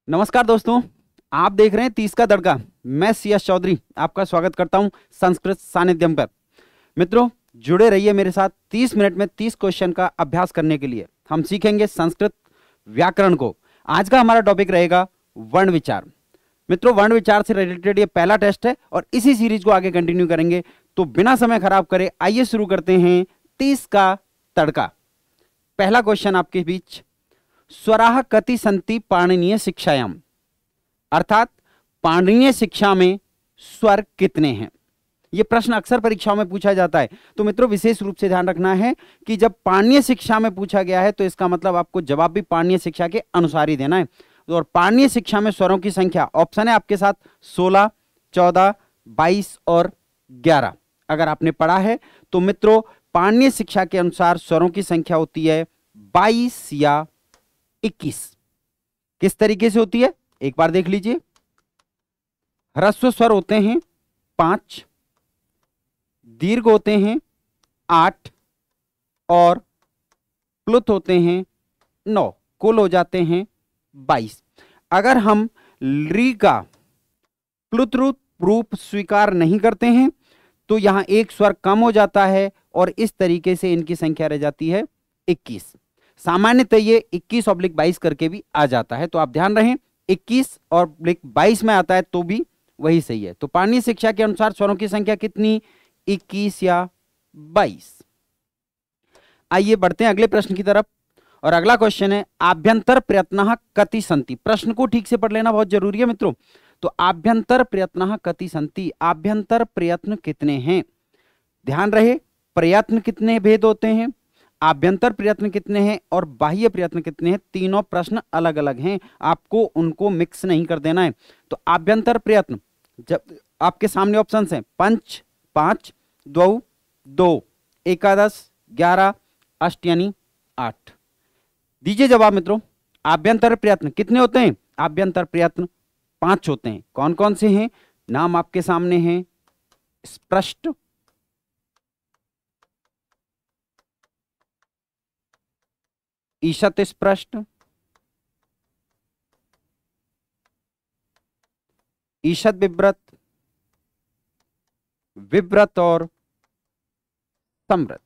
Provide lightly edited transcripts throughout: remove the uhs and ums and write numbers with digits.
नमस्कार दोस्तों, आप देख रहे हैं 30 का दड़का। मैं CS चौधरी आपका स्वागत करता हूं संस्कृत सानिध्यम पर। मित्रों, जुड़े रहिए मेरे साथ 30 मिनट में 30 क्वेश्चन का अभ्यास करने के लिए। हम सीखेंगे संस्कृत व्याकरण को। आज का हमारा टॉपिक रहेगा वर्ण विचार। मित्रों, वर्ण विचार से रिलेटेड ये पहला टेस्ट है और इसी सीरीज को आगे कंटिन्यू करेंगे। तो बिना समय खराब करे आइए शुरू करते हैं 30 का तड़का। पहला क्वेश्चन आपके बीच, स्वराः कति सन्ति पाणिनीय शिक्षायाम, अर्थात पाणिनीय शिक्षा में स्वर कितने हैं। यह प्रश्न अक्सर परीक्षाओं में पूछा जाता है। तो मित्रों, विशेष रूप से ध्यान रखना है कि जब पाणिनीय शिक्षा में पूछा गया है तो इसका मतलब आपको जवाब भी पाणिनीय शिक्षा के अनुसार ही देना है। और पाणिनीय शिक्षा में स्वरों की संख्या ऑप्शन है आपके साथ 16, 14, 22 और 11। अगर आपने पढ़ा है तो मित्रों, पाणिनीय शिक्षा के अनुसार स्वरों की संख्या होती है 22 या 21। किस तरीके से होती है एक बार देख लीजिए। ह्रस्व स्वर होते हैं 5, दीर्घ होते हैं 8 और प्लुत होते हैं 9। कुल हो जाते हैं 22। अगर हम री का प्लुत रूप स्वीकार नहीं करते हैं तो यहां एक स्वर कम हो जाता है और इस तरीके से इनकी संख्या रह जाती है 21। सामान्यतः ये 21/22 करके भी आ जाता है। तो आप ध्यान रखें, 21/22 में आता है तो भी वही सही है। तो पाणिनीय शिक्षा के अनुसार स्वरों की संख्या कितनी, 21 या 22। आइए बढ़ते हैं अगले प्रश्न की तरफ। और अगला क्वेश्चन है, आभ्यंतर प्रयत्नः कति सन्ति। प्रश्न को ठीक से पढ़ लेना बहुत जरूरी है मित्रों। तो आभ्यंतर प्रयत्नः कति सन्ति, आभ्यंतर प्रयत्न कितने हैं। ध्यान रहे, प्रयत्न कितने भेद होते हैं, आभ्यंतर प्रयत्न कितने हैं और बाह्य प्रयत्न कितने हैं। तीनों प्रश्न अलग अलग हैं, आपको उनको मिक्स नहीं कर देना है। तो आभ्यंतर प्रयत्न, जब आपके सामने ऑप्शंस हैं पंच 5, द्वौ 2, एकादश 11, अष्ट यानी 8। दीजिए जवाब मित्रों। आभ्यंतर प्रयत्न कितने होते हैं, आभ्यंतर प्रयत्न 5 होते हैं। कौन कौन से हैं, नाम आपके सामने हैं। स्पष्ट, ईशत स्पष्ट, ईशत विव्रत, विव्रत और समव्रत।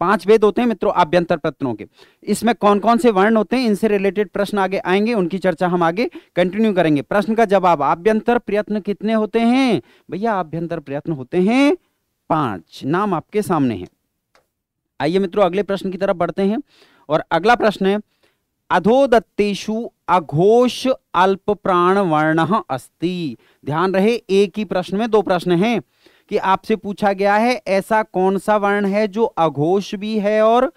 5 भेद होते हैं मित्रों आभ्यंतर प्रयत्नों के। इसमें कौन कौन से वर्ण होते हैं, इनसे रिलेटेड प्रश्न आगे आएंगे, उनकी चर्चा हम आगे कंटिन्यू करेंगे। प्रश्न का जवाब, आभ्यंतर प्रयत्न कितने होते हैं भैया, आभ्यंतर प्रयत्न होते हैं 5। नाम आपके सामने है। आइए मित्रों अगले प्रश्न की तरफ बढ़ते हैं। और अगला प्रश्न है, अधोदत्तेषु अघोष अल्प प्राण वर्णः अस्ति। ध्यान रहे, एक ही प्रश्न में 2 प्रश्न हैं कि आपसे पूछा गया है ऐसा कौन सा वर्ण है जो अघोष भी है और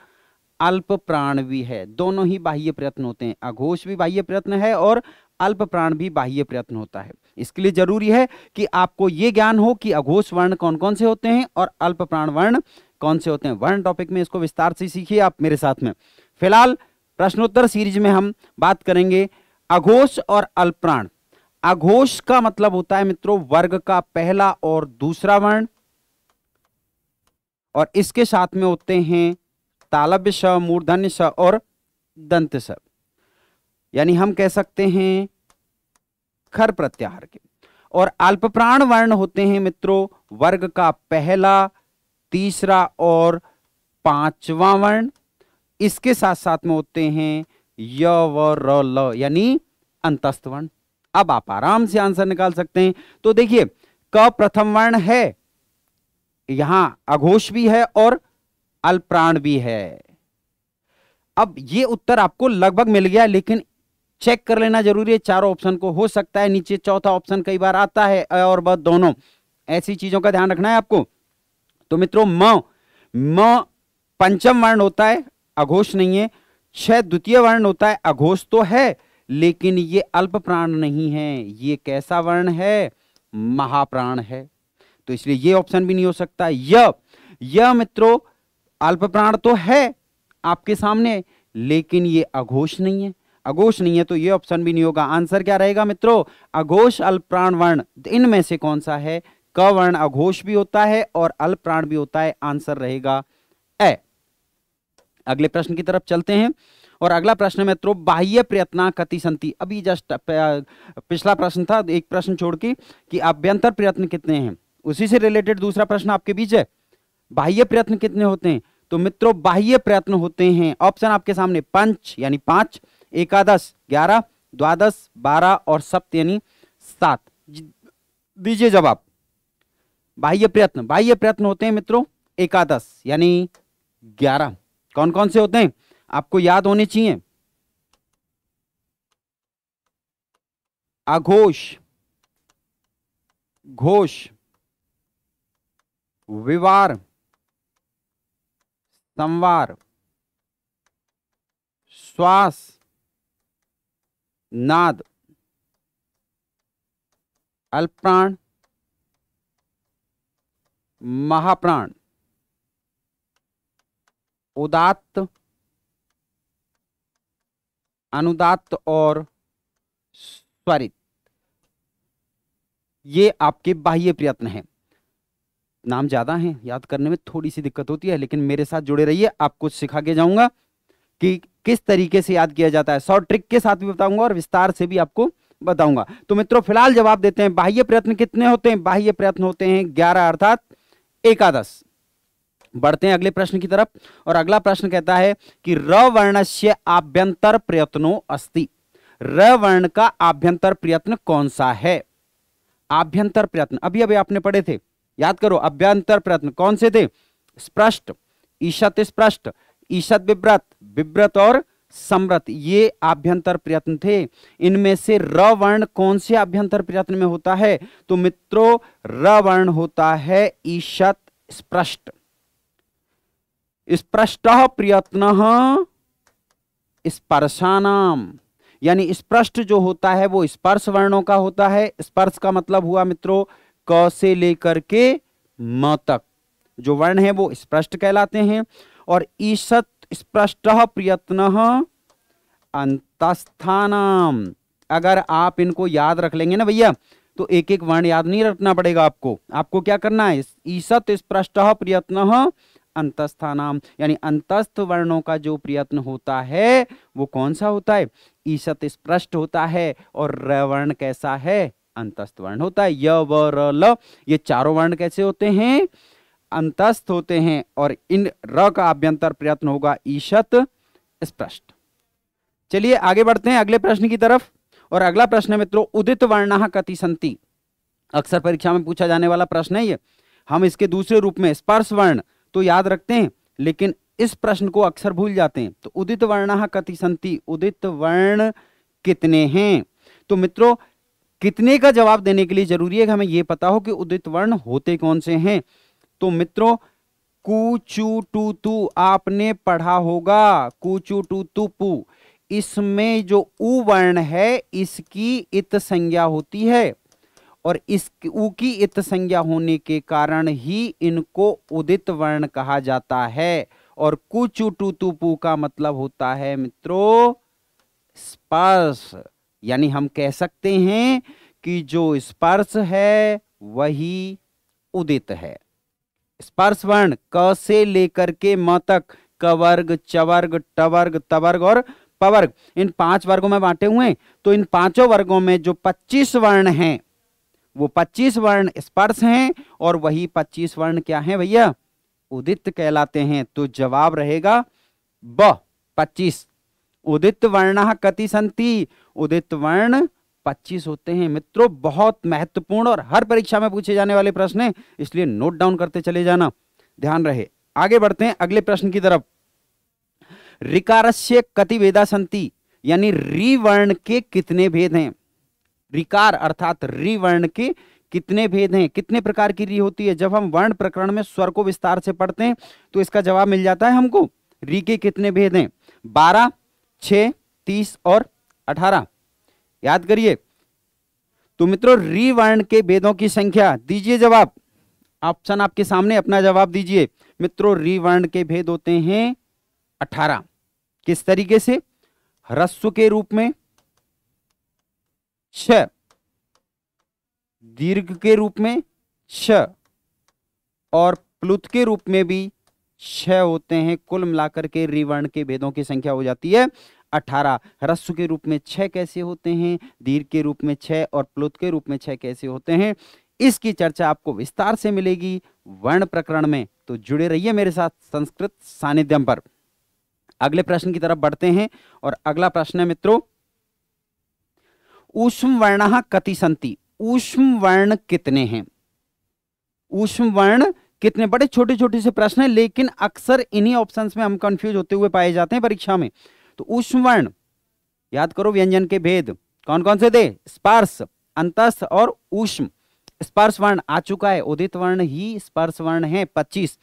अल्प प्राण भी है। दोनों ही बाह्य प्रयत्न होते हैं, अघोष भी बाह्य प्रयत्न है और अल्प प्राण भी बाह्य प्रयत्न होता है। इसके लिए जरूरी है कि आपको यह ज्ञान हो कि अघोष वर्ण कौन कौन से होते हैं और अल्प प्राण वर्ण कौन से होते हैं। वर्ण टॉपिक में इसको विस्तार से सीखिए आप मेरे साथ में। फिलहाल प्रश्नोत्तर सीरीज में हम बात करेंगे अघोष और अल्पप्राण। अघोष का मतलब होता है मित्रों वर्ग का पहला और दूसरा वर्ण, और इसके साथ में होते हैं तालव्य श, मूर्धन्य श और दंत स, यानी हम कह सकते हैं खर प्रत्याहार के। और अल्पप्राण वर्ण होते हैं मित्रों वर्ग का पहला, तीसरा और 5वां वर्ण। इसके साथ साथ में होते हैं य व र ल यानी अंतस्थ वर्ण। अब आप आराम से आंसर निकाल सकते हैं। तो देखिए, क प्रथम वर्ण है, यहां अघोष भी है और अल्पप्राण भी है। अब ये उत्तर आपको लगभग मिल गया, लेकिन चेक कर लेना जरूरी है चारों ऑप्शन को। हो सकता है नीचे चौथा ऑप्शन कई बार आता है अ और ब दोनों, ऐसी चीजों का ध्यान रखना है आपको। तो मित्रों, म पंचम वर्ण होता है, अघोष नहीं है। 6 द्वितीय वर्ण होता है, अघोष तो है लेकिन ये अल्प प्राण नहीं है। ये कैसा वर्ण है, महाप्राण है। तो इसलिए ये ऑप्शन भी नहीं हो सकता। यह मित्रों अल्प प्राण तो है आपके सामने, लेकिन ये अघोष नहीं है। अघोष नहीं है तो ये ऑप्शन भी नहीं होगा। आंसर क्या रहेगा मित्रों, अघोष अल्प प्राण वर्ण इनमें से कौन सा है। क वर्ण अघोष भी होता है और अल्प प्राण भी होता है। आंसर रहेगा ए। अगले प्रश्न की तरफ चलते हैं। और अगला प्रश्न है मित्रों, बाह्य प्रयत्न कति संति। अभी जस्ट पिछला प्रश्न था, एक प्रश्न छोड़ के, कि आभ्यंतर प्रयत्न कितने हैं, उसी से रिलेटेड दूसरा प्रश्न आपके बीच है, बाह्य प्रयत्न कितने होते हैं। तो मित्रों बाह्य प्रयत्न होते हैं, ऑप्शन आपके सामने, पंच यानी 5, एकादश 11, द्वादश 12 और सप्त यानी 7। दीजिए जवाब। बाह्य प्रयत्न होते हैं मित्रों एकादश यानी 11। कौन कौन से होते हैं आपको याद होने चाहिए, अघोष, घोष, विवार, संवार, श्वास, नाद, अल्पप्राण, महाप्राण, उदात्त, अनुदात्त और स्वरित। ये आपके बाह्य प्रयत्न हैं। नाम ज्यादा हैं, याद करने में थोड़ी सी दिक्कत होती है, लेकिन मेरे साथ जुड़े रहिए, आपको सिखा के जाऊंगा कि किस तरीके से याद किया जाता है। शॉर्ट ट्रिक के साथ भी बताऊंगा और विस्तार से भी आपको बताऊंगा। तो मित्रों फिलहाल जवाब देते हैं, बाह्य प्रयत्न कितने होते हैं, बाह्य प्रयत्न होते हैं 11 अर्थात एकादश। बढ़ते हैं अगले प्रश्न की तरफ, और अगला प्रश्न कहता है कि र वर्णस्य आभ्यंतर प्रयत्नो अस्ति। र वर्ण का आभ्यंतर प्रयत्न कौन सा है। आभ्यंतर प्रयत्न अभी अभी आपने पढ़े थे, याद करो। अभ्यंतर प्रयत्न कौन से थे, स्पष्ट, ईशत स्पष्ट, ईशत विव्रत, विव्रत और समृत, ये आभ्यंतर प्रयत्न थे। इनमें से र वर्ण कौन से आभ्यंतर प्रयत्न में होता है, तो मित्रों र वर्ण होता है ईशत स्पष्ट। स्पष्ट प्रयत्न स्पर्शानाम, यानी स्पष्ट जो होता है वो स्पर्श वर्णों का होता है। स्पर्श का मतलब हुआ मित्रों क से लेकर के म तक जो वर्ण है वो स्पष्ट कहलाते हैं। और ईशत स्पष्ट प्रयत्न अंतस्थानाम। अगर आप इनको याद रख लेंगे ना भैया, तो एक एक वर्ण याद नहीं रखना पड़ेगा आपको। आपको क्या करना है, ईशत स्पष्ट प्रयत्न अंतस्थानाम, यानी अंतस्थ वर्णों का जो प्रयत्न होता है वो कौन सा होता है, ईशत स्पष्ट होता है। और र वर्ण कैसा है, अंतस्थ वर्ण होता है। य व र ल, ये चारों वर्ण कैसे होते हैं, अंतस्थ होते हैं। और इन र का आभ्यंतर प्रयत्न होगा ईशत स्पष्ट। चलिए आगे बढ़ते हैं अगले प्रश्न की तरफ, और अगला प्रश्न है मित्रों, उदित वर्णाः कति सन्ति। अक्सर परीक्षा में पूछा जाने वाला प्रश्न है ये। हम इसके दूसरे रूप में स्पर्श वर्ण तो याद रखते हैं, लेकिन इस प्रश्न को अक्सर भूल जाते हैं। तो उदित वर्णाः कति सन्ति, उदित वर्ण कितने हैं। तो मित्रों कितने का जवाब देने के लिए जरूरी है कि हमें यह पता हो कि उदित वर्ण होते कौन से हैं। तो मित्रों कु चू टू तू आपने पढ़ा होगा, कु चू टू तू पू। इसमें जो उ वर्ण है इसकी इत संज्ञा होती है, और इस उ की इत संज्ञा होने के कारण ही इनको उदित वर्ण कहा जाता है। और कु चू टू तू पू का मतलब होता है मित्रों स्पर्श, यानी हम कह सकते हैं कि जो स्पर्श है वही उदित है। स्पर्श वर्ण क से लेकर के म तक, क वर्ग, च वर्ग, ट वर्ग, त वर्ग और प वर्ग, इन 5 वर्गों में बांटे हुए हैं। तो इन 5 वर्गों में जो 25 वर्ण हैं वो 25 वर्ण स्पर्श हैं, और वही 25 वर्ण क्या हैं भैया, उदित कहलाते हैं। तो जवाब रहेगा ब 25। उदित वर्णाः कति सन्ति, उदित वर्ण 25 होते हैं। मित्रों बहुत महत्वपूर्ण और हर परीक्षा में पूछे जाने वाले प्रश्न है, इसलिए नोट डाउन करते चले जाना, ध्यान रहे। आगे बढ़ते हैं अगले प्रश्न की तरफ। ऋकारस्य कति भेदा सन्ति, यानी री वर्ण के कितने भेद हैं। ऋकार अर्थात री वर्ण के कितने भेद हैं, कितने प्रकार की री होती है। जब हम वर्ण प्रकरण में स्वर को विस्तार से पढ़ते हैं तो इसका जवाब मिल जाता है हमको। री के कितने भेद हैं, 12, 6, 30 और 18। याद करिए। तो मित्रों री वर्ण के भेदों की संख्या, दीजिए जवाब। ऑप्शन आपके सामने, अपना जवाब दीजिए। मित्रों री वर्ण के भेद होते हैं 18। किस तरीके से, ह्रस्व के रूप में छ, दीर्घ के रूप में छ, और प्लुत के रूप में भी 6 होते हैं। कुल मिलाकर के रिवर्ण के भेदों की संख्या हो जाती है 18। ह्रस्व के रूप में 6 कैसे होते हैं, दीर्घ के रूप में 6 और प्लुत के रूप में 6 कैसे होते हैं, इसकी चर्चा आपको विस्तार से मिलेगी वर्ण प्रकरण में। तो जुड़े रहिए मेरे साथ संस्कृत सानिध्यम पर। अगले प्रश्न की तरफ बढ़ते हैं और अगला प्रश्न है मित्रों, ऊष्म वर्णः कति सन्ति। ऊष्म वर्ण कितने हैं? ऊष्म वर्ण कितने? बड़े छोटे छोटे से प्रश्न हैं, लेकिन अक्सर इन्हीं ऑप्शंस में हम कंफ्यूज होते हुए पाए जाते हैं परीक्षा में। तो ऊष्म वर्ण याद करो, व्यंजन के भेद कौन कौन से थे? स्पर्श, अंतस्थ और ऊष्म। स्पर्श वर्ण आ चुका है, उदित वर्ण ही स्पर्श वर्ण है 25।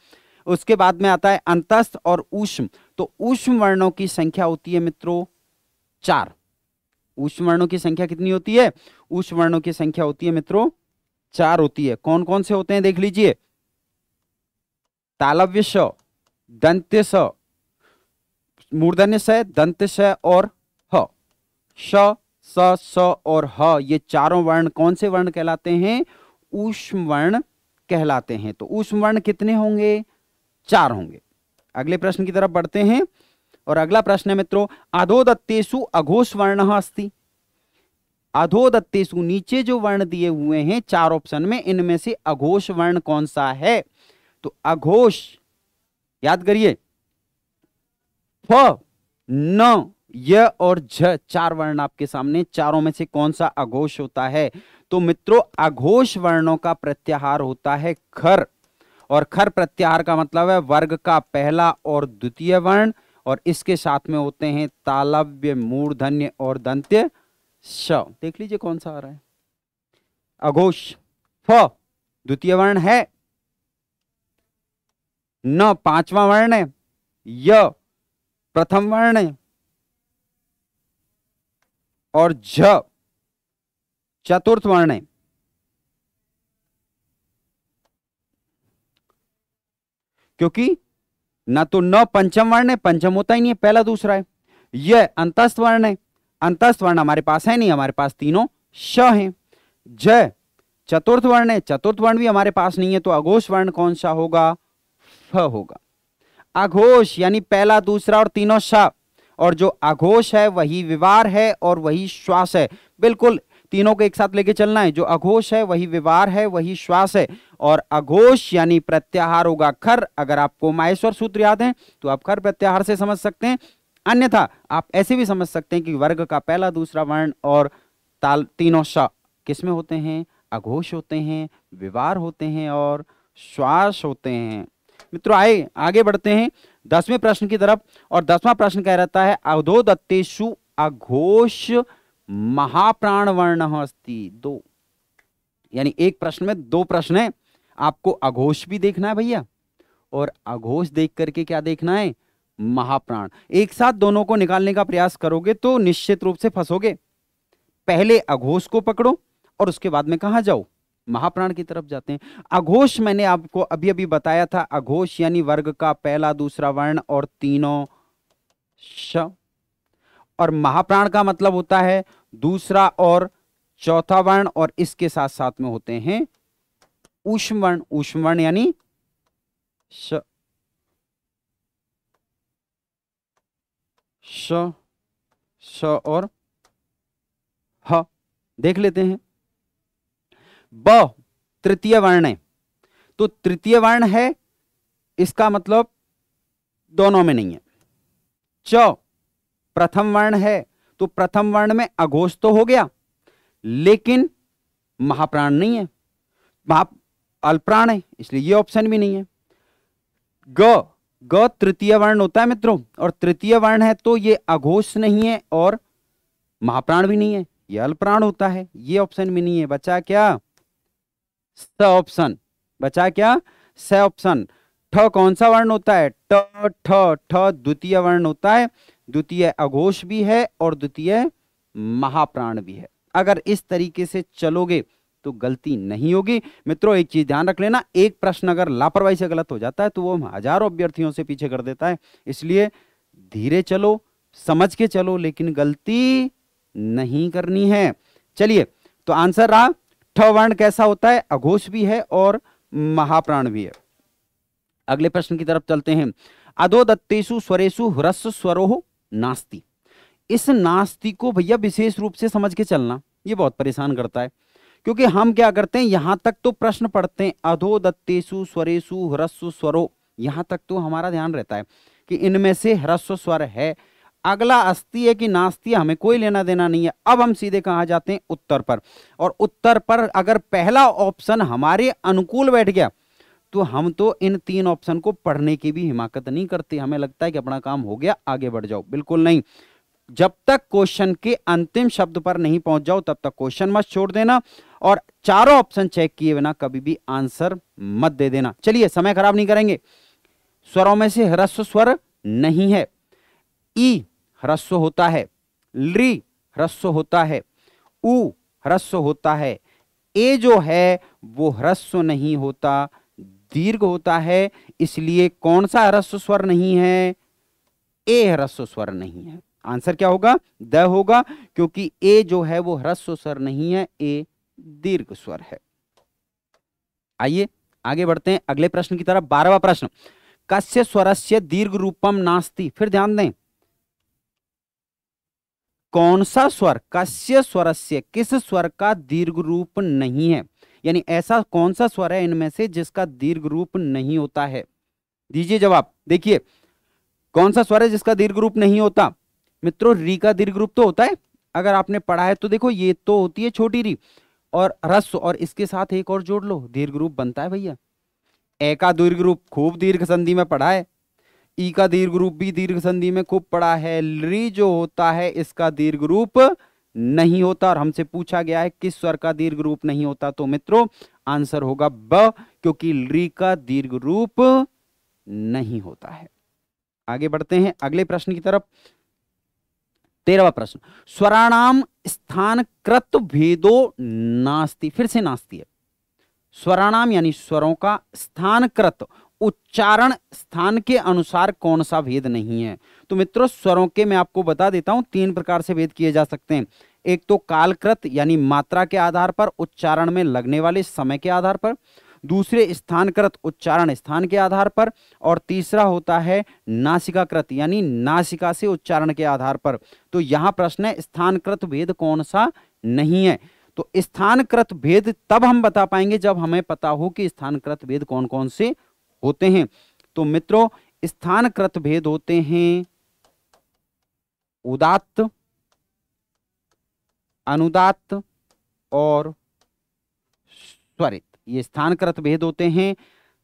उसके बाद में आता है अंतस्थ और ऊष्म। तो ऊष्म वर्णों की संख्या होती है मित्रों 4। ऊष्म वर्णों की संख्या कितनी होती है? ऊष्म वर्णों की संख्या होती है मित्रों 4 होती है। कौन कौन से होते हैं देख लीजिए। तालव्य स, दंत्य स, मूर्धन्य स, दंत्य स और ह। श, स, स और ह, ये चारों वर्ण कौन से वर्ण कहलाते हैं? ऊष्म वर्ण कहलाते हैं। तो ऊष्म वर्ण कितने होंगे? 4 होंगे। अगले प्रश्न की तरफ बढ़ते हैं और अगला प्रश्न है मित्रों, अधोदत्तेषु अघोष वर्णः अस्ति। अधोदत्तेषु, नीचे जो वर्ण दिए हुए हैं 4 ऑप्शन में, इनमें से अघोष वर्ण कौन सा है? तो अघोष याद करिए, फ, न, य और झ, 4 वर्ण आपके सामने। चारों में से कौन सा अघोष होता है? तो मित्रों अघोष वर्णों का प्रत्याहार होता है खर, और खर प्रत्याहार का मतलब है वर्ग का पहला और द्वितीय वर्ण, और इसके साथ में होते हैं तालव्य, मूर्धन्य और दंत्य श। देख लीजिए कौन सा आ रहा है। अघोष, फ द्वितीय वर्ण है, न पांचवा वर्ण है, य प्रथम वर्ण है और झ चतुर्थ वर्ण है। क्योंकि ना तो न पंचम वर्ण है, पंचम होता ही नहीं है, पहला दूसरा है। यह अंतस्थ वर्ण है, अंतस्थ वर्ण हमारे पास है नहीं, हमारे पास तीनों श हैं। ज चतुर्थ वर्ण है, चतुर्थ वर्ण भी हमारे पास नहीं है। तो अघोष वर्ण कौन सा होगा? फ होगा। अघोष यानी पहला दूसरा और तीनों श, और जो अघोष है वही विवार है और वही श्वास है। बिल्कुल तीनों को एक साथ लेके चलना है। जो अघोष है वही विवार है, वही श्वास है, और अघोष यानी प्रत्याहार होगा खर। अगर आपको माहेश्वर सूत्र याद है तो आप खर प्रत्याहार से समझ सकते हैं, अन्यथा आप ऐसे भी समझ सकते हैं कि वर्ग का पहला दूसरा वर्ण और ताल तीनों श किसमें होते हैं? अघोष होते हैं, विवार होते हैं और श्वास होते हैं। मित्रों आए आगे बढ़ते हैं 10वें प्रश्न की तरफ, और 10वां प्रश्न कह रहता है अधोदत्तेषु अघोष महाप्राण वर्णः अस्ति। 2, यानी एक प्रश्न में 2 प्रश्न है। आपको अघोष भी देखना है भैया, और अघोष देख करके क्या देखना है? महाप्राण। एक साथ दोनों को निकालने का प्रयास करोगे तो निश्चित रूप से फंसोगे। पहले अघोष को पकड़ो और उसके बाद में कहां जाओ? महाप्राण की तरफ जाते हैं। अघोष मैंने आपको अभी अभी बताया था, अघोष यानी वर्ग का पहला दूसरा वर्ण और तीनों श, और महाप्राण का मतलब होता है दूसरा और चौथा वर्ण, और इसके साथ साथ में होते हैं ऊष्म वर्ण। ऊष्म वर्ण यानी श, श, श और ह। देख लेते हैं। ब तृतीय वर्ण है, तो तृतीय वर्ण है, इसका मतलब दोनों में नहीं है। च प्रथम वर्ण है, तो प्रथम वर्ण में अघोष तो हो गया, लेकिन महाप्राण नहीं है, महा अल्पप्राण है, इसलिए ये ऑप्शन भी नहीं है। ग ग तृतीय वर्ण होता है मित्रों, और तृतीय वर्ण है तो ये अघोष नहीं है और महाप्राण भी नहीं है, ये अल्पप्राण होता है, ये ऑप्शन भी नहीं है। बचा क्या? स ऑप्शन। बचा क्या? स ऑप्शन। ठ कौन सा वर्ण होता है? ट ठ ठ द्वितीय वर्ण होता है, द्वितीय अघोष भी है और द्वितीय महाप्राण भी है। अगर इस तरीके से चलोगे तो गलती नहीं होगी। मित्रों एक चीज ध्यान रख लेना, एक प्रश्न अगर लापरवाही से गलत हो जाता है तो वो हजारों अभ्यर्थियों से पीछे कर देता है। इसलिए धीरे चलो, समझ के चलो, लेकिन गलती नहीं करनी है। चलिए, तो आंसर रहा ठ वर्ण कैसा होता है? अघोष भी है और महाप्राण भी है। अगले प्रश्न की तरफ चलते हैं। अधोदत्तेषु स्वरेषु ह्रस्व स्वरो नास्ति। इस नास्ति को भैया विशेष रूप से समझ के चलना, ये बहुत परेशान करता है, क्योंकि हम क्या करते हैं, यहां तक तो प्रश्न पढ़ते हैं अधोदत्तेषु स्वरेषु ह्रस्व स्वरो, यहां तक तो हमारा ध्यान रहता है कि इनमें से ह्रस्व स्वर है। अगला अस्ति है कि नास्ति, हमें कोई लेना देना नहीं है। अब हम सीधे कहां जाते हैं, उत्तर पर। और उत्तर पर अगर पहला ऑप्शन हमारे अनुकूल बैठ गया तो हम तो इन 3 ऑप्शन को पढ़ने की भी हिमाकत नहीं करते। हमें लगता है कि अपना काम हो गया, आगे बढ़ जाओ। बिल्कुल नहीं, जब तक क्वेश्चन के अंतिम शब्द पर नहीं पहुंच जाओ तब तक क्वेश्चन मत छोड़ देना, और चारों ऑप्शन चेक किए बिना कभी भी आंसर मत दे देना। चलिए, समय खराब नहीं करेंगे। स्वरों में से ह्रस्व स्वर नहीं है। ई ह्रस्व होता है, ली ह्रस्व होता है, उ ह्रस्व होता है, ए जो है वो ह्रस्व नहीं होता, दीर्घ होता है। इसलिए कौन सा ह्रस्व स्वर नहीं है, ए ह्रस्व स्वर नहीं है। आंसर क्या होगा, द होगा, क्योंकि ए जो है वो ह्रस्व स्वर नहीं है, ए दीर्घ स्वर है। आइए आगे बढ़ते हैं अगले प्रश्न की तरफ। 12वां प्रश्न, कस्य स्वरस्य दीर्घ रूपम नास्ति। फिर ध्यान दें, कौन सा स्वर, कस्य स्वरस्य, किस स्वर का दीर्घ रूप नहीं है, यानी ऐसा कौन सा स्वर है इनमें से जिसका दीर्घ रूप नहीं होता है। दीजिए जवाब। देखिए, कौन सा स्वर है जिसका दीर्घ रूप नहीं होता। मित्रों, री का दीर्घ रूप तो होता है, अगर आपने पढ़ा है तो देखो, ये तो होती है छोटी री, और ह्रस्व, और इसके साथ एक और जोड़ लो, दीर्घ रूप बनता है भैया। ए का दीर्घ रूप खूब दीर्घ संधि में पढ़ा है, ई का दीर्घ रूप भी दीर्घ संधि में खूब पढ़ा है। री जो होता है इसका दीर्घ रूप नहीं होता, और हमसे पूछा गया है किस स्वर का दीर्घ रूप नहीं होता, तो मित्रों आंसर होगा ब, क्योंकि री का दीर्घ रूप नहीं होता है। आगे बढ़ते हैं अगले प्रश्न की तरफ। 13वां प्रश्न, स्वराणाम स्थान कृत भेदो नास्ति। फिर से नास्ति है। स्वराणाम यानी स्वरों का, स्थानकृत उच्चारण स्थान के अनुसार कौन सा भेद नहीं है। तो मित्रों, स्वरों के मैं आपको बता देता हूं 3 प्रकार से भेद किए जा सकते हैं। एक तो कालकृत यानी मात्रा के आधार पर, उच्चारण में लगने वाले समय के आधार पर। दूसरे स्थानकृत, उच्चारण स्थान के आधार पर। और तीसरा होता है नासिकाकृत यानी नासिका से उच्चारण के आधार पर। तो यहां प्रश्न है स्थानकृत भेद कौन सा नहीं है। तो स्थानकृत भेद तब हम बता पाएंगे जब हमें पता हो कि स्थानकृत भेद कौन कौन से होते हैं। तो मित्रों, स्थानकृत भेद होते हैं उदात्त, अनुदात्त और स्वरित। ये स्थानकृत भेद होते हैं।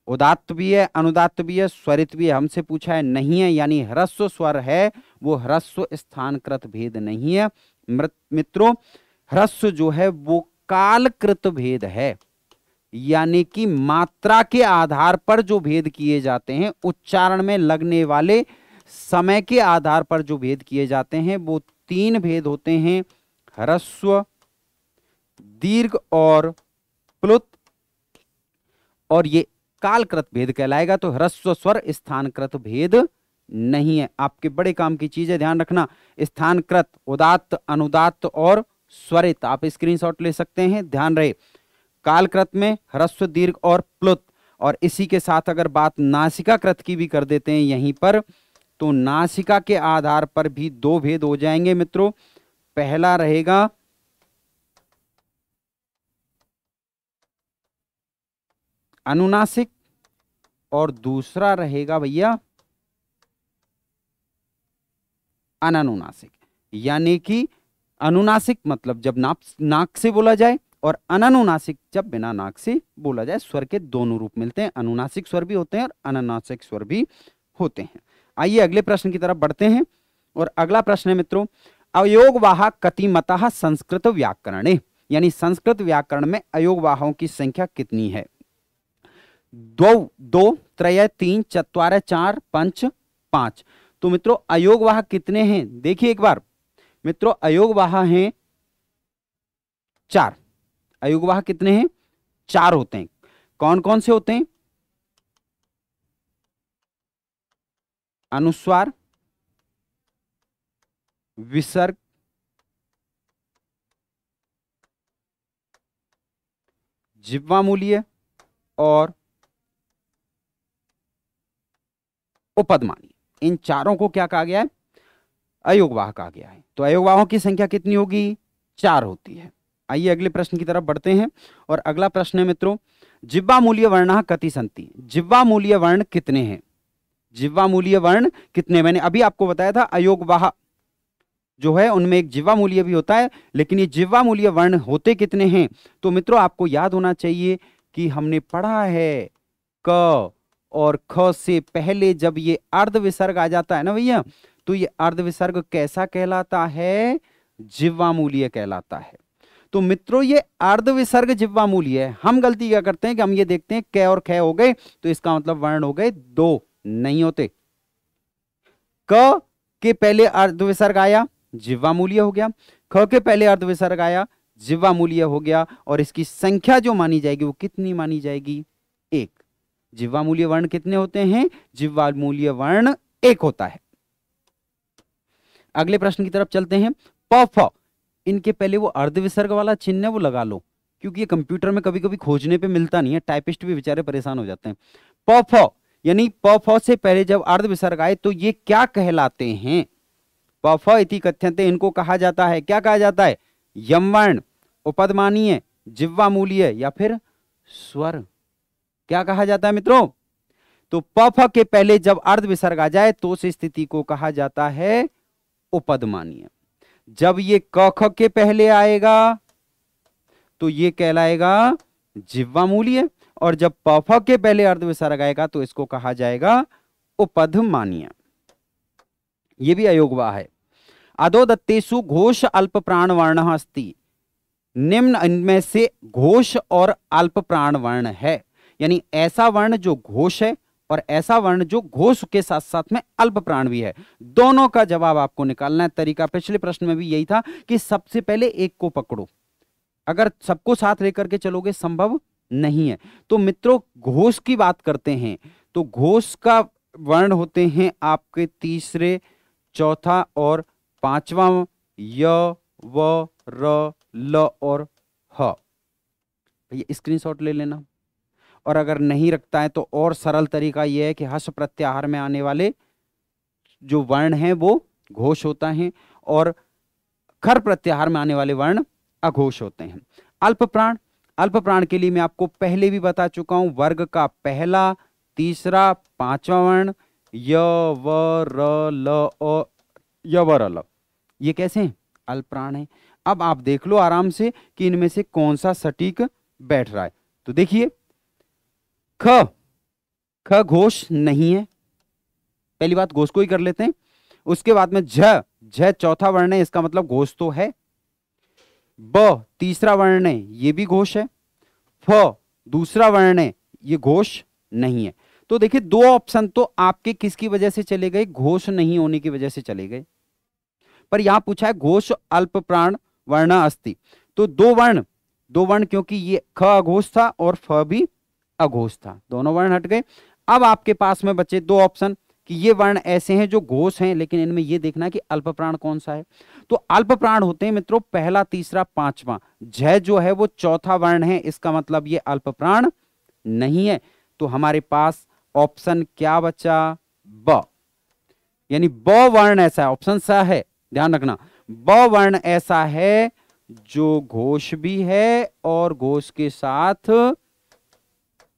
उदात्त भी है, अनुदात्त भी है, स्वरित भी है। हमसे पूछा है नहीं है, यानी ह्रस्व स्वर है वो ह्रस्व स्थानकृत भेद नहीं है। मित्रों, ह्रस्व जो है वो कालकृत भेद है, यानी कि मात्रा के आधार पर जो भेद किए जाते हैं, उच्चारण में लगने वाले समय के आधार पर जो भेद किए जाते हैं, वो 3 भेद होते हैं, ह्रस्व, दीर्घ और प्लुत। और ये कालकृत भेद कहलाएगा। तो ह्रस्व स्वर स्थानकृत भेद नहीं है। आपके बड़े काम की चीज है, ध्यान रखना। स्थानकृत, उदात्त, अनुदात्त और स्वरित आप स्क्रीनशॉट ले सकते हैं, ध्यान रहे। कालकृत में ह्रस्व, दीर्घ और प्लुत। और इसी के साथ अगर बात नासिकाकृत की भी कर देते हैं यहीं पर, तो नासिका के आधार पर भी 2 भेद हो जाएंगे मित्रों। पहला रहेगा अनुनासिक और दूसरा रहेगा भैया अननुनासिक। यानी कि अनुनासिक मतलब जब नाक से बोला जाए, और अननुनासिक जब बिना नाक से बोला जाए। स्वर के दोनों रूप मिलते हैं, अनुनासिक स्वर भी होते हैं और अननुनासिक स्वर भी होते हैं। आइए अगले प्रश्न की तरफ बढ़ते हैं। और अगला प्रश्न है मित्रों, अयोगवाह कतिमतः संस्कृत व्याकरणे, यानी संस्कृत व्याकरण में अयोगवाहों की संख्या कितनी है। 2 2 3 3 4 4 5 5। तो मित्रों अयोगवाह कितने हैं, देखिए एक बार। मित्रों अयोगवाह हैं 4। अयोगवाह कितने हैं, 4 होते हैं। कौन कौन से होते हैं, अनुस्वार, विसर्ग, जिह्वामूलीय और उपद मानिए। इन चारों को क्या कहा गया है? अयोगवाह कहा गया है। तो अयोगवाहों की संख्या कितनी होगी? 4 होती है। आइए अगले प्रश्न की तरफ बढ़ते हैं। और अगला प्रश्न है मित्रों, जिह्वा मूल्य वर्णः कति सन्ति। जिह्वा मूल्य वर्ण कितने हैं? जिह्वा मूल्य वर्ण कितने? मैंने अभी आपको बताया था अयोगवाह जो है उनमें एक जिह्वा मूल्य भी होता है, लेकिन ये जिह्वा मूल्य वर्ण होते कितने हैं? तो मित्रों आपको याद होना चाहिए कि हमने पढ़ा है क और ख से पहले जब ये अर्ध विसर्ग आ जाता है ना भैया, तो ये अर्ध विसर्ग कैसा कहलाता है? जिह्वा मूल्य कहलाता है। तो मित्रों ये अर्ध विसर्ग जिह्वा मूल्य है। हम गलती क्या करते हैं कि हम ये देखते हैं क और ख हो गए तो इसका मतलब वर्ण हो गए 2, नहीं होते। क के पहले अर्ध विसर्ग आया, जिह्वा मूल्य हो गया। ख के पहले अर्ध विसर्ग आया, जिह्वा मूल्य हो गया। और इसकी संख्या जो मानी जाएगी वो कितनी मानी जाएगी? 1। जिह्वा मूल्य वर्ण कितने होते हैं? जिह्वा मूल्य वर्ण 1 होता है। अगले प्रश्न की तरफ चलते हैं। प फ, इनके पहले वो अर्ध विसर्ग वाला चिन्ह है वो लगा लो, क्योंकि ये कंप्यूटर में कभी कभी खोजने पे मिलता नहीं है, टाइपिस्ट भी बेचारे परेशान हो जाते हैं। प फ यानी प फ से पहले जब अर्ध विसर्ग आए तो ये क्या कहलाते हैं? प फ इति कथ्यन्ते, इनको कहा जाता है, क्या कहा जाता है? यम वर्ण, उपदमानीय, जिह्वा मूल्य या फिर स्वर। क्या कहा जाता है मित्रों? तो प फ के पहले जब अर्ध विसर्ग आ जाए तो उस स्थिति को कहा जाता है उपदमानीय। जब ये क ख के पहले आएगा तो ये कहलाएगा जिह्वा मूल्य, और जब प फ के पहले अर्ध विसर्ग आएगा तो इसको कहा जाएगा उपदमानीय। ये भी अयोगवाह है। अधो दत्तेषु घोष अल्प प्राण वर्ण अस्ति। निम्न इनमें से घोष और अल्प प्राण वर्ण है, यानी ऐसा वर्ण जो घोष है और ऐसा वर्ण जो घोष के साथ साथ में अल्प प्राण भी है। दोनों का जवाब आपको निकालना है। तरीका पिछले प्रश्न में भी यही था कि सबसे पहले एक को पकड़ो, अगर सबको साथ लेकर के चलोगे संभव नहीं है। तो मित्रों घोष की बात करते हैं तो घोष का वर्ण होते हैं आपके तीसरे, चौथा और पांचवा, य, व, र, ल और ह। भैया स्क्रीनशॉट ले लेना। और अगर नहीं रखता है तो और सरल तरीका यह है कि हर्ष प्रत्याहार में आने वाले जो वर्ण हैं वो घोष होता है और खर प्रत्याहार में आने वाले वर्ण अघोष होते हैं। अल्प प्राण, अल्प प्राण के लिए मैं आपको पहले भी बता चुका हूं, वर्ग का पहला, तीसरा, पांचवा वर्ण य, व, र, ल और य, व, र, ल, ये कैसे हैं? अल्प प्राण है। अब आप देख लो आराम से कि इनमें से कौन सा सटीक बैठ रहा है। तो देखिए ख, ख घोष नहीं है, पहली बात घोष को ही कर लेते हैं। उसके बाद में झ, झ चौथा वर्ण है, इसका मतलब घोष तो है। ब तीसरा वर्ण है, ये भी घोष है। फ दूसरा वर्ण है, ये घोष नहीं है। तो देखिए दो ऑप्शन तो आपके किसकी वजह से चले गए? घोष नहीं होने की वजह से चले गए। पर यहां पूछा है घोष अल्प प्राण वर्ण अस्ति, तो दो वर्ण क्योंकि ये ख अघोष था और फ भी अघोष था, दोनों वर्ण हट गए। अब आपके पास में बचे दो ऑप्शन कि ये वर्ण ऐसे हैं जो घोष हैं, लेकिन इनमें ये देखना है कि अल्प प्राण कौन सा है। तो अल्प प्राण होते हैं मित्रों पहला, तीसरा, पांचवा। झ जो है वो चौथा वर्ण है, इसका मतलब ये अल्प प्राण नहीं है। तो हमारे पास ऑप्शन क्या बचा? ब, यानी ब वर्ण ऐसा है, ऑप्शन स है, ध्यान रखना। ब वर्ण ऐसा है जो घोष भी है और घोष के साथ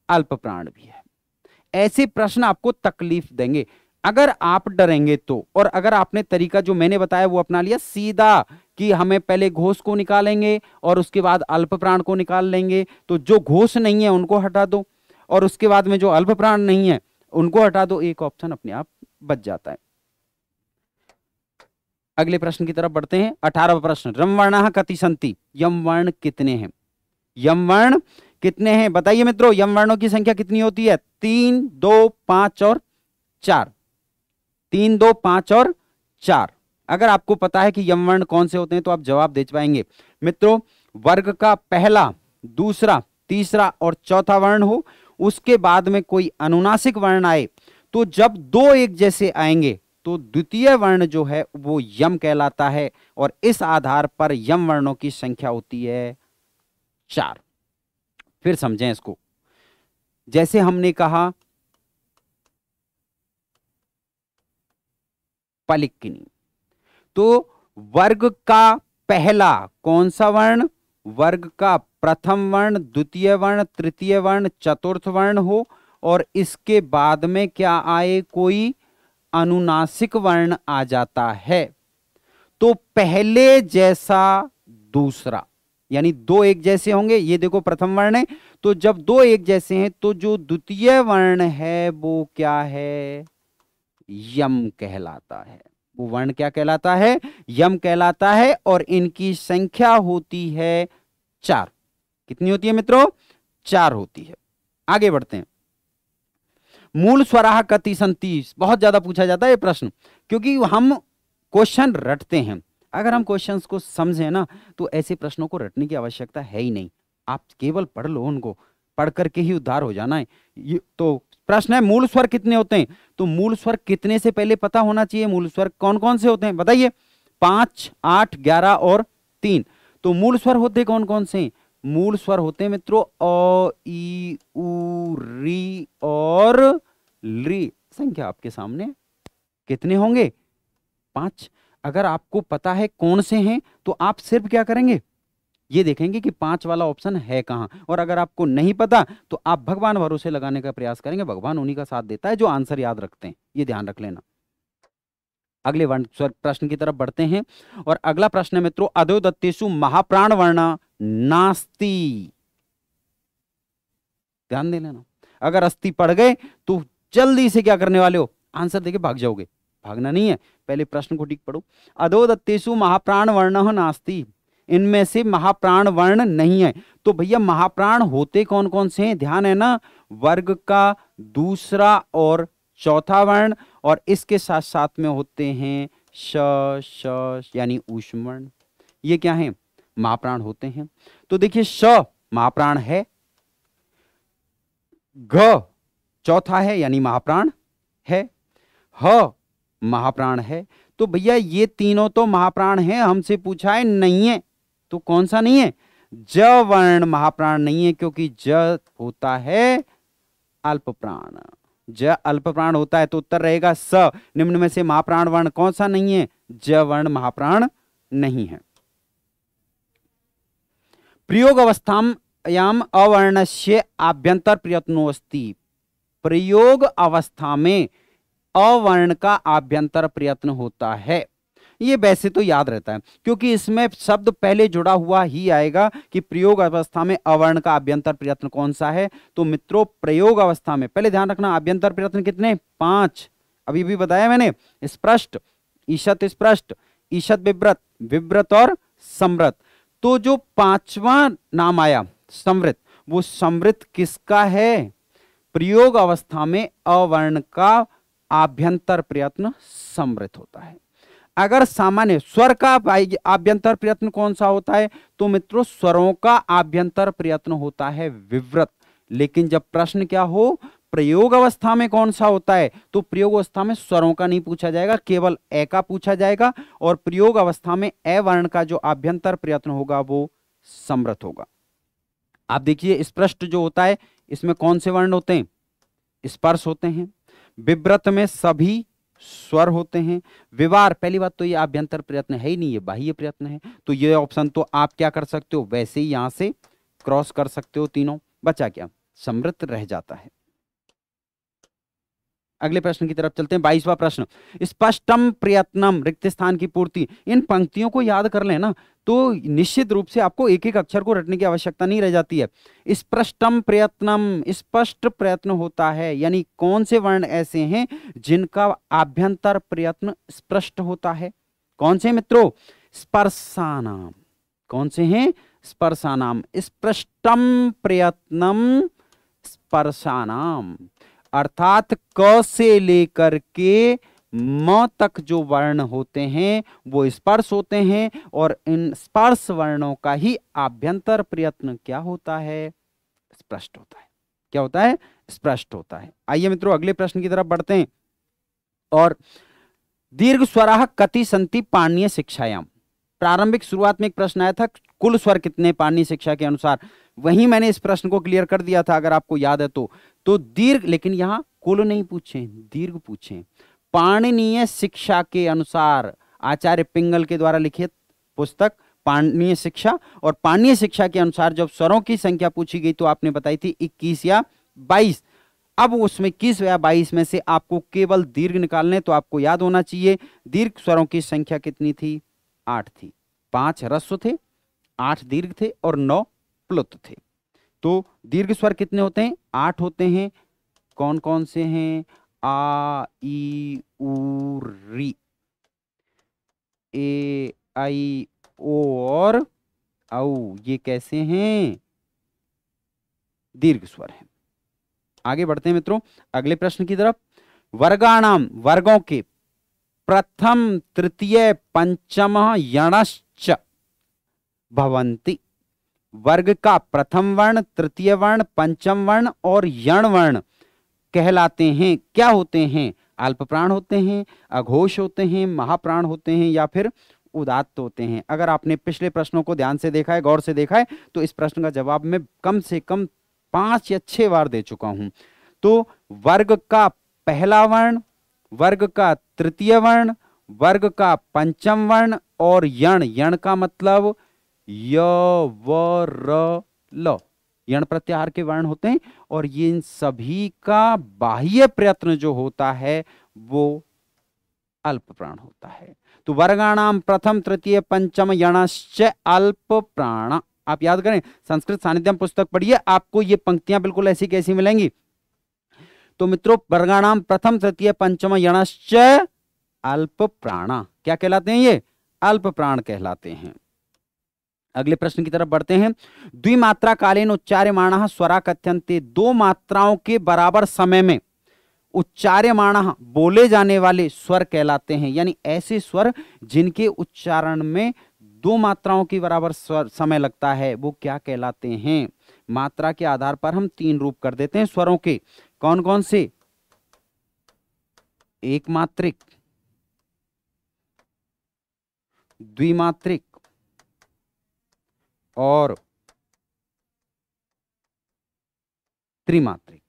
अल्प प्राण भी है। ऐसे प्रश्न आपको तकलीफ देंगे अगर आप डरेंगे तो। और अगर आपने तरीका जो मैंने बताया वो अपना लिया सीधा कि हमें पहले घोष को निकालेंगे और उसके बाद अल्प प्राण को निकाल लेंगे, तो जो घोष नहीं है उनको हटा दो और उसके बाद में जो अल्प प्राण नहीं है उनको हटा दो, एक ऑप्शन अपने आप बच जाता है। अगले प्रश्न की तरफ बढ़ते हैं। 18वां प्रश्न, रम वर्णाः कति सन्ति। यम वर्ण कितने हैं? यम वर्ण कितने हैं बताइए मित्रों। यम वर्णों की संख्या कितनी होती है? 3, 2, 5 और 4। 3, 2, 5 और 4। अगर आपको पता है कि यम वर्ण कौन से होते हैं तो आप जवाब दे पाएंगे। मित्रों वर्ग का पहला, दूसरा, तीसरा और चौथा वर्ण हो, उसके बाद में कोई अनुनासिक वर्ण आए, तो जब दो एक जैसे आएंगे तो द्वितीय वर्ण जो है वो यम कहलाता है और इस आधार पर यम वर्णों की संख्या होती है 4। फिर समझें इसको। जैसे हमने कहा पलिक्किनी। तो वर्ग का पहला कौन सा वर्ण, वर्ग का प्रथम वर्ण, द्वितीय वर्ण, तृतीय वर्ण, चतुर्थ वर्ण हो और इसके बाद में क्या आए, कोई अनुनासिक वर्ण आ जाता है, तो पहले जैसा दूसरा, यानी दो एक जैसे होंगे। ये देखो प्रथम वर्ण है, तो जब दो एक जैसे हैं तो जो द्वितीय वर्ण है वो क्या है, यम कहलाता है। वो वर्ण क्या कहलाता है, यम कहलाता है। और इनकी संख्या होती है 4। कितनी होती है मित्रों, 4 होती है। आगे बढ़ते हैं। मूल स्वराः कति सन्ति, बहुत ज्यादा पूछा जाता है ये प्रश्न, क्योंकि हम क्वेश्चन रटते हैं। अगर हम क्वेश्चंस को समझे ना तो ऐसे प्रश्नों को रटने की आवश्यकता है ही नहीं, आप केवल पढ़ लो, उनको पढ़ करके ही उद्धार हो जाना है। ये तो प्रश्न है मूल स्वर कितने होते हैं, तो मूल स्वर कितने से पहले पता होना चाहिए। मूल स्वर कौन कौन से होते हैं बताइए, 5, 8, 11 और 3। तो मूल स्वर होते कौन कौन से, मूल स्वर होते हैं मित्रों अ, ई, उ, री और ली। संख्या आपके सामने, कितने होंगे, 5। अगर आपको पता है कौन से हैं तो आप सिर्फ क्या करेंगे, ये देखेंगे कि 5 वाला ऑप्शन है कहां। और अगर आपको नहीं पता तो आप भगवान भरोसे लगाने का प्रयास करेंगे, भगवान उन्हीं का साथ देता है जो आंसर याद रखते हैं, ये ध्यान रख लेना। अगले वर्ण स्वर प्रश्न की तरफ बढ़ते हैं और अगला प्रश्न है मित्रों, अधोदत्तेषु महाप्राण वर्ण नास्ति। ध्यान दे लेना, अगर अस्थि पढ़ गए तो जल्दी से क्या करने वाले हो, आंसर देके भाग जाओगे। भागना नहीं है, पहले प्रश्न को ठीक पढ़ो। अधोदत्तेषु महाप्राण वर्ण नास्ति, इनमें से महाप्राण वर्ण नहीं है। तो भैया महाप्राण होते कौन कौन से हैं, ध्यान है ना, वर्ग का दूसरा और चौथा वर्ण, और इसके साथ साथ में होते हैं श, श यानी ऊष्म वर्ण। ये क्या है, महाप्राण होते हैं। तो देखिए श महाप्राण है, घ चौथा है यानी महाप्राण है, ह महाप्राण है। तो भैया ये तीनों तो महाप्राण हैं, हमसे पूछा है नहीं है, तो कौन सा नहीं है, ज वर्ण महाप्राण नहीं है, क्योंकि ज होता है अल्प प्राण, ज अल्प प्राण होता है। तो उत्तर रहेगा स। निम्न में से महाप्राण वर्ण कौन सा नहीं है, ज वर्ण महाप्राण नहीं है। प्रयोग अवस्थायाम अवर्णस्य आभ्यंतर प्रयत्नो अस्ति, प्रयोग अवस्था में अवर्ण का आभ्यंतर प्रयत्न होता है। ये वैसे तो याद रहता है क्योंकि इसमें शब्द पहले जुड़ा हुआ ही आएगा कि प्रयोग अवस्था में अवर्ण का आभ्यंतर प्रयत्न कौन सा है। तो मित्रों प्रयोग अवस्था में पहले ध्यान रखना, आभ्यंतर प्रयत्न कितने, 5। अभी भी बताया मैंने, स्पष्ट, ईशत स्पष्ट, ईशत विव्रत, विव्रत और समृत। तो जो 5वां नाम आया समृत, वो समृत किसका है, प्रयोग अवस्था में अवर्ण का आभ्यंतर प्रयत्न समृत होता है। अगर सामान्य स्वर का आभ्यंतर प्रयत्न कौन सा होता है, तो मित्रों स्वरों का आभ्यंतर प्रयत्न होता है विव्रत। लेकिन जब प्रश्न क्या हो, प्रयोग अवस्था में कौन सा होता है, तो प्रयोग अवस्था में स्वरों का नहीं पूछा जाएगा, केवल ए का पूछा जाएगा। और प्रयोग अवस्था में ए वर्ण का जो आभ्यंतर प्रयत्न होगा वो समृत होगा। आप देखिए स्पष्ट जो होता है इसमें कौन से वर्ण होते हैं, स्पर्श होते हैं। विव्रत में सभी स्वर होते हैं। विवार, पहली बात तो ये आभ्यंतर प्रयत्न है ही नहीं, ये बाह्य प्रयत्न है। तो ये ऑप्शन तो आप क्या कर सकते हो, वैसे ही यहां से क्रॉस कर सकते हो तीनों। बचा क्या, समृत रह जाता है। अगले प्रश्न की तरफ चलते हैं, 22वां प्रश्न, स्पष्टम प्रयत्नम रिक्त स्थान की पूर्ति। इन पंक्तियों को याद कर लेना तो निश्चित रूप से आपको एक एक अक्षर को रटने की आवश्यकता नहीं रह जाती है। स्पष्टम प्रयत्नम, स्पष्ट प्रयत्न होता है, यानी कौन से वर्ण ऐसे हैं जिनका आभ्यंतर प्रयत्न स्पष्ट होता है। कौन से मित्रों, स्पर्शानाम। कौन से हैं, स्पर्शानाम। स्पष्टम प्रयत्नम स्पर्शानाम, अर्थात क से लेकर के म तक जो वर्ण होते हैं वो स्पर्श होते हैं, और इन स्पर्श वर्णों का ही आभ्यंतर प्रयत्न क्या होता है, स्पष्ट होता है। क्या होता है, स्पष्ट होता है। आइए मित्रों अगले प्रश्न की तरफ बढ़ते हैं। और दीर्घ स्वराः कति सन्ति पाणिनीय शिक्षायाम। प्रारंभिक शुरुआत में एक प्रश्न आया था, कुल स्वर कितने पाणिनीय शिक्षा के अनुसार, वहीं मैंने इस प्रश्न को क्लियर कर दिया था अगर आपको याद है तो दीर्घ, लेकिन यहां कुल नहीं पूछे, दीर्घ पूछे। पाणिनीय शिक्षा के अनुसार, आचार्य पिंगल के द्वारा लिखित पुस्तक पाणिनीय शिक्षा, और पाणिनीय शिक्षा के अनुसार जब स्वरों की संख्या पूछी गई तो आपने बताई थी 21 या 22। अब उसमें 21 या 22 में से आपको केवल दीर्घ निकालने, तो आपको याद होना चाहिए दीर्घ स्वरों की संख्या कितनी थी? 8 थी। 5 ह्रस्व थे, 8 दीर्घ थे और 9 प्लुत थे। तो दीर्घ स्वर कितने होते हैं? 8 होते हैं। कौन कौन से हैं? आ, ई, उ, री, ए, आई, ओ और औ। ये कैसे हैं? दीर्घ स्वर हैं। आगे बढ़ते हैं मित्रों अगले प्रश्न की तरफ। वर्गाणाम, वर्गों के प्रथम तृतीय पंचम यणश्च भवन्ति। वर्ग का प्रथम वर्ण, तृतीय वर्ण, पंचम वर्ण और यण वर्ण कहलाते हैं। क्या होते हैं? अल्प प्राण होते हैं, अघोष होते हैं, महाप्राण होते हैं या फिर उदात्त होते हैं। अगर आपने पिछले प्रश्नों को ध्यान से देखा है, गौर से देखा है, तो इस प्रश्न का जवाब मैं कम से कम 5 या 6 बार दे चुका हूं। तो वर्ग का पहला वर्ण, वर्ग का तृतीय वर्ण, वर्ग का पंचम वर्ण और यण, यण का मतलब य, व, र, ल, यण प्रत्याहार के वर्ण होते हैं। और ये इन सभी का बाह्य प्रयत्न जो होता है वो अल्प प्राण होता है। तो वर्गाणाम प्रथम तृतीय पंचम यणश्च अल्प प्राण। आप याद करें, संस्कृत सानिध्यम पुस्तक पढ़िए, आपको ये पंक्तियां बिल्कुल ऐसी कैसी मिलेंगी। तो मित्रों वर्गाणाम प्रथम तृतीय पंचम यणश्च अल्प प्राणा क्या कहलाते हैं? ये अल्प प्राण कहलाते हैं। अगले प्रश्न की तरफ बढ़ते हैं। द्विमात्रा कालीन उच्चार्यमाणः स्वरा कथ्यन्ते। 2 मात्राओं के बराबर समय में उच्चार्यमाणः बोले जाने वाले स्वर कहलाते हैं। यानी ऐसे स्वर जिनके उच्चारण में 2 मात्राओं के बराबर समय लगता है वो क्या कहलाते हैं? मात्रा के आधार पर हम 3 रूप कर देते हैं स्वरों के। कौन कौन से? एक मात्रिक, द्विमात्रिक और त्रिमात्रिक।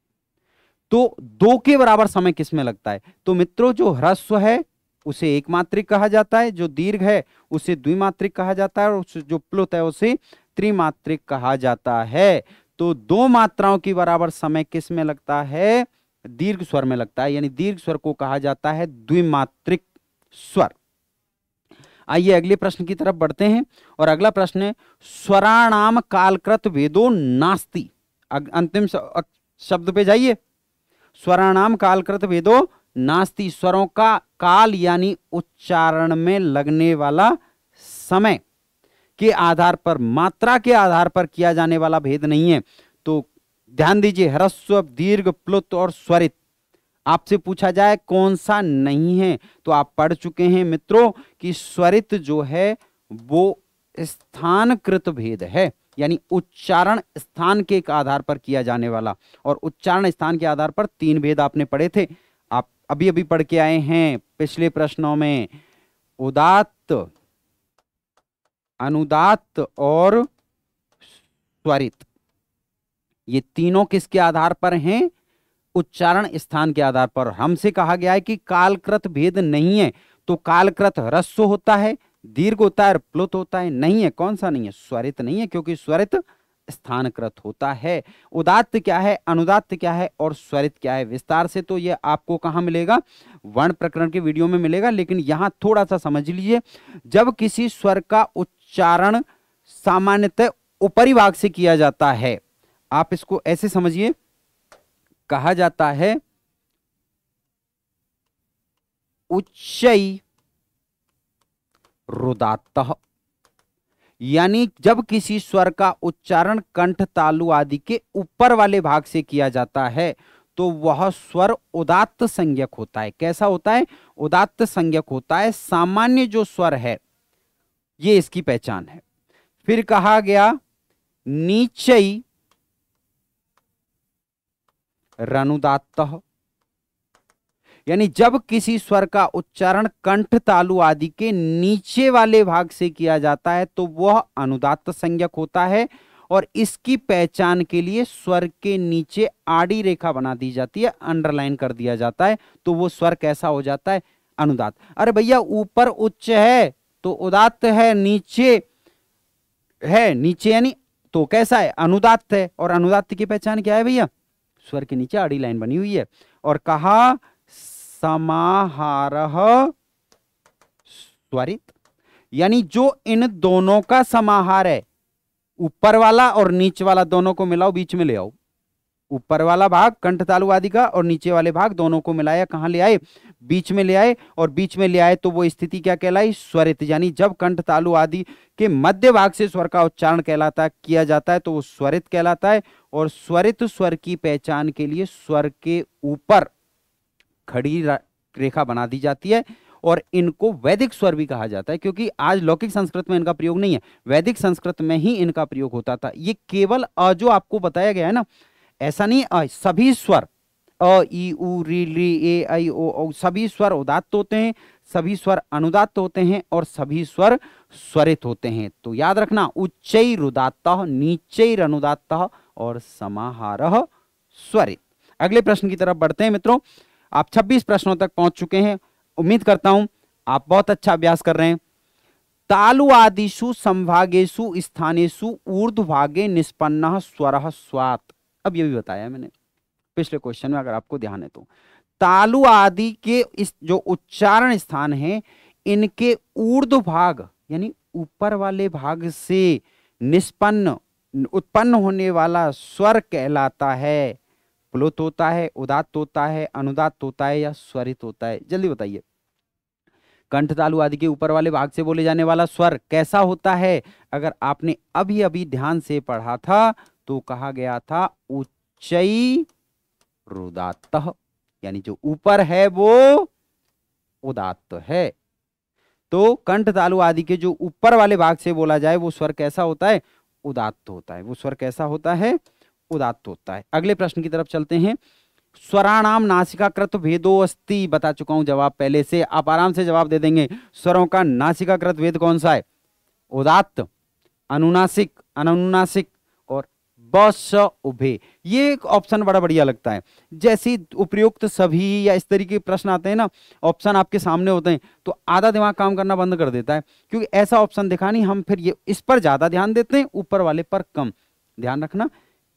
तो 2 के बराबर समय किसमें लगता है? तो मित्रों जो ह्रस्व है उसे एक मात्रिक कहा जाता है, जो दीर्घ है उसे द्विमात्रिक कहा जाता है और जो प्लुत है उसे त्रिमात्रिक कहा जाता है। तो 2 मात्राओं की बराबर समय किस में लगता है? दीर्घ स्वर में लगता है। यानी दीर्घ स्वर को कहा जाता है द्विमात्रिक स्वर। आइए अगले प्रश्न की तरफ बढ़ते हैं और अगला प्रश्न है स्वराणाम कालकृत भेदो नास्ति। अंतिम शब्द पे जाइए। स्वराणाम कालकृत भेदो नास्ति। स्वरों का काल यानी उच्चारण में लगने वाला समय के आधार पर, मात्रा के आधार पर किया जाने वाला भेद नहीं है। तो ध्यान दीजिए, ह्रस्व, दीर्घ, प्लुत और स्वरित। आपसे पूछा जाए कौन सा नहीं है तो आप पढ़ चुके हैं मित्रों कि स्वरित जो है वो स्थानकृत भेद है। यानी उच्चारण स्थान के आधार पर किया जाने वाला। और उच्चारण स्थान के आधार पर 3 भेद आपने पढ़े थे, आप अभी अभी पढ़ के आए हैं पिछले प्रश्नों में। उदात्त, अनुदात्त और स्वरित। ये तीनों किसके आधार पर हैं? उच्चारण स्थान के आधार पर। हमसे कहा गया है कि कालकृत भेद नहीं है। तो कालकृत ह्रस्व होता है, दीर्घ होता है और प्लुत होता है। नहीं है, कौन सा नहीं है? स्वरित नहीं है, क्योंकि स्वरित स्थानकृत होता है। उदात्त क्या है, अनुदात्त क्या है और स्वरित क्या है, विस्तार से तो ये आपको कहां मिलेगा? वर्ण प्रकरण के वीडियो में मिलेगा। लेकिन यहां थोड़ा सा समझ लीजिए, जब किसी स्वर का उच्चारण सामान्यतः ऊपरी भाग से किया जाता है, आप इसको ऐसे समझिए, कहा जाता है उच्चै रुदात्तः। यानी जब किसी स्वर का उच्चारण कंठ, तालु आदि के ऊपर वाले भाग से किया जाता है तो वह स्वर उदात्त संज्ञक होता है। कैसा होता है? उदात्त संज्ञक होता है। सामान्य जो स्वर है ये इसकी पहचान है। फिर कहा गया नीचै रनुदात्तः। यानी जब किसी स्वर का उच्चारण कंठ, तालु आदि के नीचे वाले भाग से किया जाता है तो वह अनुदात्त संज्ञक होता है। और इसकी पहचान के लिए स्वर के नीचे आड़ी रेखा बना दी जाती है, अंडरलाइन कर दिया जाता है, तो वो स्वर कैसा हो जाता है? अनुदात। अरे भैया ऊपर उच्च है तो उदात्त है, नीचे यानी तो कैसा है? अनुदात्त है। और अनुदात्त की पहचान क्या है भैया? स्वर के नीचे आड़ी लाइन बनी हुई है। और कहा समाहारः स्वरित, यानी जो इन दोनों का समाहार है, ऊपर वाला और नीचे वाला दोनों को मिलाओ, बीच में ले आओ। ऊपर वाला भाग कंठ तालु आदि का और नीचे वाले भाग दोनों को मिलाया, कहां ले आए? बीच में ले आए। और बीच में ले आए तो वो स्थिति क्या कहलाई? स्वरित। यानी जब कंठ तालु आदि के मध्य भाग से स्वर का उच्चारण कहलाता किया जाता है तो वो स्वरित कहलाता है। और स्वरित स्वर की पहचान के लिए स्वर के ऊपर खड़ी रेखा बना दी जाती है और इनको वैदिक स्वर भी कहा जाता है, क्योंकि आज लौकिक संस्कृत में इनका प्रयोग नहीं है, वैदिक संस्कृत में ही इनका प्रयोग होता था। ये केवल जो आपको बताया गया है ना, ऐसा नहीं, सभी स्वर अ ई उ री ली ए आई ओ औ सभी स्वर उदात्त होते हैं, सभी स्वर अनुदात्त होते हैं और सभी स्वर स्वरित होते हैं। तो याद रखना, उच्चैरुदात्तः, नीचैरनुदात्तः और समाहारः स्वरित। अगले प्रश्न की तरफ बढ़ते हैं मित्रों। आप 26 प्रश्नों तक पहुंच चुके हैं, उम्मीद करता हूं आप बहुत अच्छा अभ्यास कर रहे हैं। तालु आदिषु संभागेषु स्थानेषु ऊर्ध्वभागे निष्पन्नः स्वरः स्वात्। अब ये भी बताया मैंने पिछले क्वेश्चन में, अगर आपको ध्यान है तो। तालु आदि के इस जो उच्चारण स्थान है, इनके ऊर्ध्व भाग यानी ऊपर वाले भाग से निष्पन्न उत्पन्न होने वाला स्वर कहलाता है। प्लुत होता है, उदात्त होता है, अनुदात्त होता है या स्वरित होता है? जल्दी बताइए। कंठ तालु आदि के ऊपर वाले भाग से बोले जाने वाला स्वर कैसा होता है? अगर आपने अभी अभी ध्यान से पढ़ा था तो कहा गया था उच्चैरुदात्तः, यानी जो ऊपर है वो उदात्त है। तो कंठ तालु आदि के जो ऊपर वाले भाग से बोला जाए वो स्वर कैसा होता है? उदात्त होता है। वो स्वर कैसा होता है? उदात्त होता है। अगले प्रश्न की तरफ चलते हैं। स्वराणाम नासिकाकृत भेदो अस्ति। बता चुका हूं जवाब पहले से, आप आराम से जवाब दे देंगे। स्वरों का नासिकाकृत भेद कौन सा है? उदात्त, अनुनासिक, अननुनासिक और बस उभे। ये एक ऑप्शन बड़ा बढ़िया लगता है। जैसे उपयुक्त सभी या इस तरीके के प्रश्न आते हैं ना, ऑप्शन आपके सामने होते हैं तो आधा दिमाग काम करना बंद कर देता है, क्योंकि ऐसा ऑप्शन दिखा नहीं, हम फिर ये इस पर ज्यादा ध्यान देते हैं, ऊपर वाले पर कम। ध्यान रखना,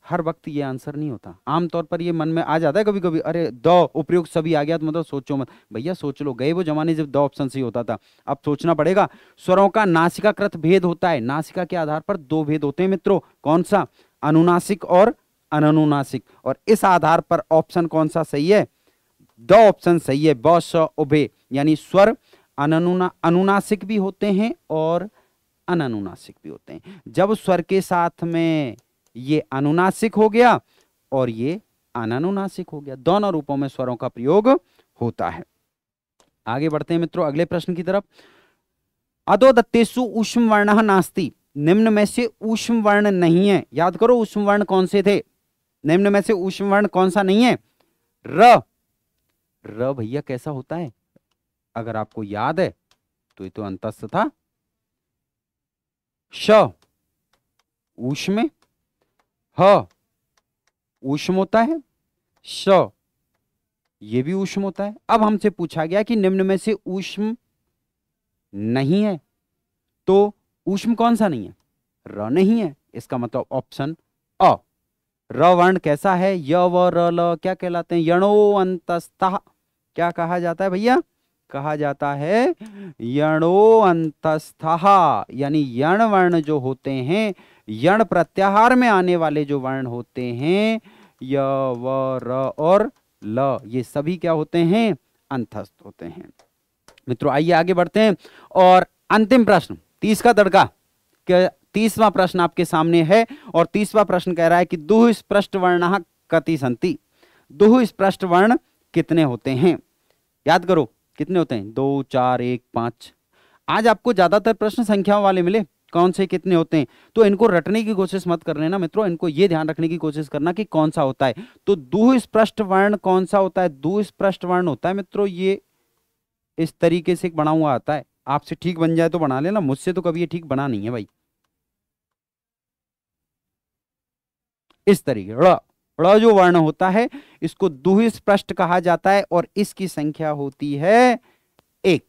हर वक्त ये आंसर नहीं होता। आमतौर पर ये मन में आ जाता है कभी कभी, अरे दो उपयुक्त सभी आ गया तो मतलब सोचो मत। भैया सोच लो, गए वो जमाने जब दो ऑप्शन से ही होता था, अब सोचना पड़ेगा। स्वरों का नासिकाकृत भेद होता है। नासिका के आधार पर दो भेद होते हैं मित्रों। कौन सा? अनुनासिक और अननुनासिक। और इस आधार पर ऑप्शन कौन सा सही है? दो ऑप्शन सही है, ब स उभे। यानी स्वर अनुनासिक भी होते हैं और अननुनासिक भी होते हैं। जब स्वर के साथ में ये अनुनासिक हो गया और ये अननुनासिक हो गया, दोनों रूपों में स्वरों का प्रयोग होता है। आगे बढ़ते हैं मित्रों अगले प्रश्न की तरफ। अधोदत्तेषु ऊष्म वर्णः नास्ति। निम्न में से ऊष्म वर्ण नहीं है। याद करो ऊष्म वर्ण कौन से थे? निम्न में से ऊष्म वर्ण कौन सा नहीं है? र। र भैया कैसा होता है? अगर आपको याद है तो ये तो अंतस्थ था। श ऊष्म, ह ऊष्म होता है, श ये भी ऊष्म होता है। अब हमसे पूछा गया कि निम्न में से ऊष्म नहीं है, तो ऊष्म कौन सा नहीं है? र नहीं है। इसका मतलब ऑप्शन अ। र वर्ण कैसा है? य व र ल क्या कहलाते हैं? यणो अंतस्थः। क्या कहा जाता है भैया? कहा जाता है यणो अंतस्थः। यानी यण वर्ण जो होते हैं, यण प्रत्याहार में आने वाले जो वर्ण होते हैं, य व र और ल, ये सभी क्या होते हैं? अंतस्थ होते हैं। मित्रों आइए आगे बढ़ते हैं और अंतिम प्रश्न 30 का तड़का। 30वां प्रश्न आपके सामने है और 30वां प्रश्न कह रहा है कि दुह स्पृष्ट वर्णः कति सन्ति। दुह स्पृष्ट वर्ण कितने होते हैं? याद करो कितने होते हैं? 2, 4, 1, 5। आज आपको ज्यादातर प्रश्न संख्याओं वाले मिले, कौन से कितने होते हैं, तो इनको रटने की कोशिश मत कर लेना मित्रों। इनको ये ध्यान रखने की कोशिश करना कि कौन सा होता है। तो दुह स्पृष्ट वर्ण कौन सा होता है? दुह स्पृष्ट वर्ण होता है मित्रों ये इस तरीके से बना हुआ आता है। आपसे ठीक बन जाए तो बना लेना, मुझसे तो कभी ये ठीक बना नहीं है भाई। इस तरीके ड़ जो वर्ण होता है इसको दुहिस्पृष्ट कहा जाता है और इसकी संख्या होती है 1।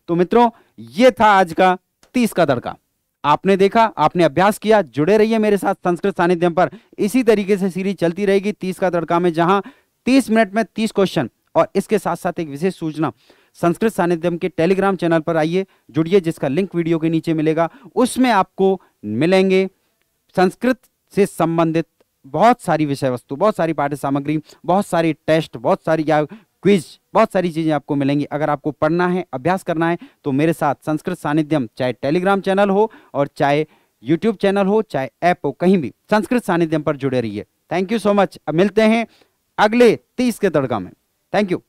तो मित्रों ये था आज का 30 का तड़का। आपने देखा, आपने अभ्यास किया। जुड़े रहिए मेरे साथ संस्कृत सानिध्यम पर। इसी तरीके से सीरीज चलती रहेगी 30 का तड़का में, जहां 30 मिनट में 30 क्वेश्चन और इसके साथ साथ एक विशेष सूचना, संस्कृत सानिध्यम के टेलीग्राम चैनल पर आइए, जुड़िए, जिसका लिंक वीडियो के नीचे मिलेगा। उसमें आपको मिलेंगे संस्कृत से संबंधित बहुत सारी विषय वस्तु, बहुत सारी पाठ्य सामग्री, बहुत सारी टेस्ट, बहुत सारी क्विज, बहुत सारी चीजें आपको मिलेंगी। अगर आपको पढ़ना है, अभ्यास करना है, तो मेरे साथ संस्कृत सानिध्यम, चाहे टेलीग्राम चैनल हो और चाहे यूट्यूब चैनल हो, चाहे ऐप हो, कहीं भी संस्कृत सानिध्यम पर जुड़े रहिए। Thank you so much. अब मिलते हैं अगले 30 के तड़का में। Thank you.